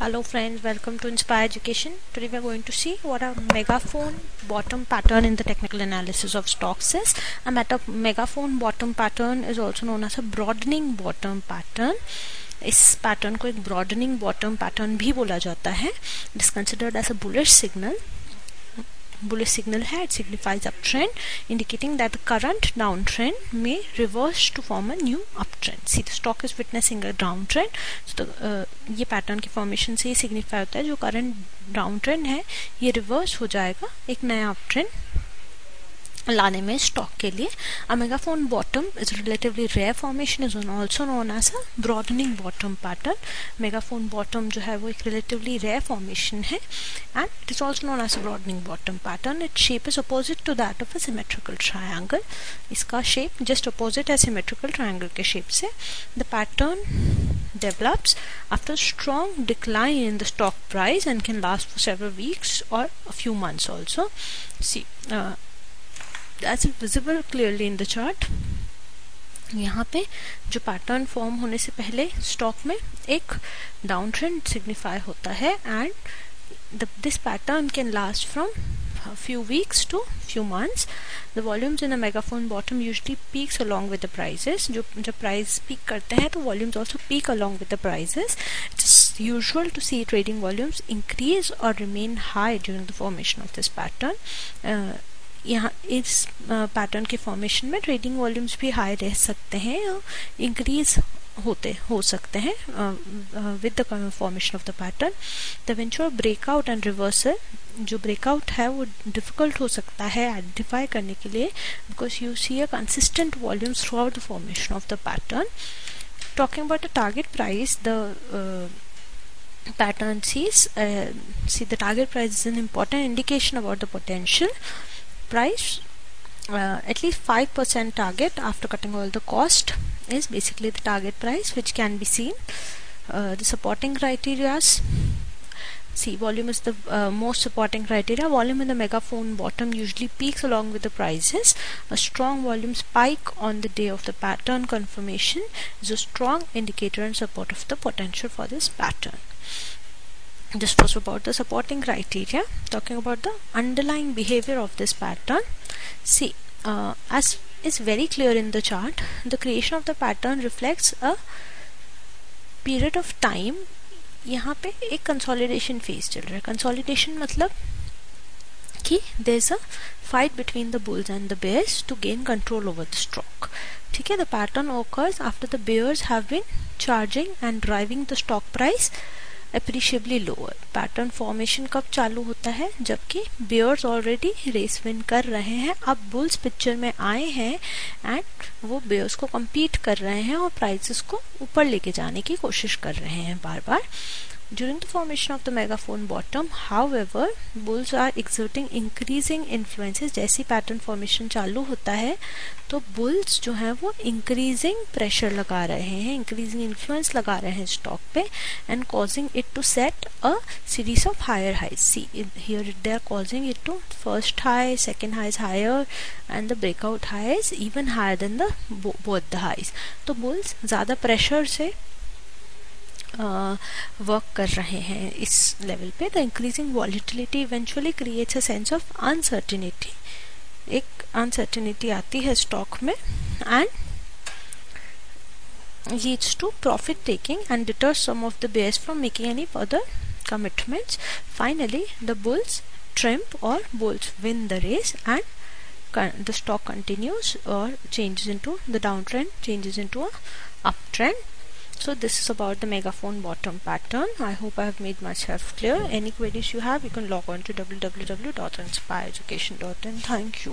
Hello friends, welcome to Inspire Education. Today we are going to see what a megaphone bottom pattern in the technical analysis of stocks is. A megaphone bottom pattern is also known as a broadening bottom pattern. इस pattern को एक broadening bottom pattern भी बोला जाता है. It is considered as a bullish signal. Bullish signal है, it signifies uptrend, indicating that the current downtrend may reverse to form a new uptrend. See, the stock is witnessing a downtrend. So ये pattern की formation से ये signify होता है जो current downtrend है ये रिवर्स हो जाएगा एक नया अपट्रेंड लाने में स्टॉक के लिए. A megaphone bottom is relatively rare formation, is also known as a broadening bottom pattern. Megaphone bottom जो है वो एक relatively rare formation है and it is also known as a broadening bottom pattern. Its shape is opposite to that of a symmetrical triangle. इसका shape just opposite है symmetrical triangle के shape से. The pattern develops after strong decline in the stock price and can last for several weeks or a few months also. See, as visible clearly in the chart, यहाँ पे जो pattern form होने से पहले stock में एक down trend signify होता है and this pattern can last from a few weeks to few months. The volumes in a megaphone bottom usually peaks along with the prices. जब price peak करते हैं तो volumes also peak along with the prices. It is usual to see trading volumes increase or remain high during the formation of this pattern. यहाँ इस pattern के formation में trading volumes भी high रह सकते हैं और इंक्रीज हो सकते हैं with the formation of the pattern. The eventual breakout and reversal, जो ब्रेकआउट है वो डिफिकल्ट हो सकता है आइडेंटिफाई करने के लिए because you see a consistent volumes throughout the formation of the pattern. Talking about the target price, the pattern sees the target price is an important indication about the potential price. At least 5% target after cutting all the cost is basically the target price, which can be seen. The supporting criteria, see, volume is the most supporting criteria. Volume in the megaphone bottom usually peaks along with the prices. A strong volume spike on the day of the pattern confirmation is a strong indicator and support of the potential for this pattern. This was about the supporting criteria. Talking about the underlying behavior of this pattern, see, as is very clear in the chart, the creation of the pattern reflects a period of time. यहाँ पे एक consolidation phase चल रहा है. Consolidation मतलब कि there is a fight between the bulls and the bears to gain control over the stock. ठीक है, the pattern occurs after the bears have been charging and driving the stock price appreciably lower. Pattern formation कब चालू होता है? जबकि bears already raise win कर रहे हैं, अब बुल्स पिक्चर में आए हैं एंड वो बेयर्स को compete कर रहे हैं और प्राइसेस को ऊपर लेके जाने की कोशिश कर रहे हैं बार बार. During the formation of the megaphone bottom, however, bulls are exerting increasing influences. जैसी पैटर्न फॉर्मेशन चालू होता है तो बुल्स जो हैं वो इंक्रीजिंग प्रेशर लगा रहे हैं, इंक्रीजिंग इन्फ्लुएंस लगा रहे हैं स्टॉक पे and causing it to set a series of higher highs. See here they are causing it to first high, second high is higher and the breakout high is even higher than the both the highs. तो bulls ज़्यादा pressure से work कर रहे हैं इस level पे. The increasing volatility eventually creates a sense of uncertainty. एक uncertainty आती है स्टॉक में and leads to profit taking and deters some of the bears from making any further commitments. Finally the bulls triumph और bulls win the race and the stock continues or changes into the downtrend, changes into a uptrend. So this is about the megaphone bottom pattern. I hope I have made myself clear. Any queries you have, you can log on to www.inspireeducation.in. Thank you.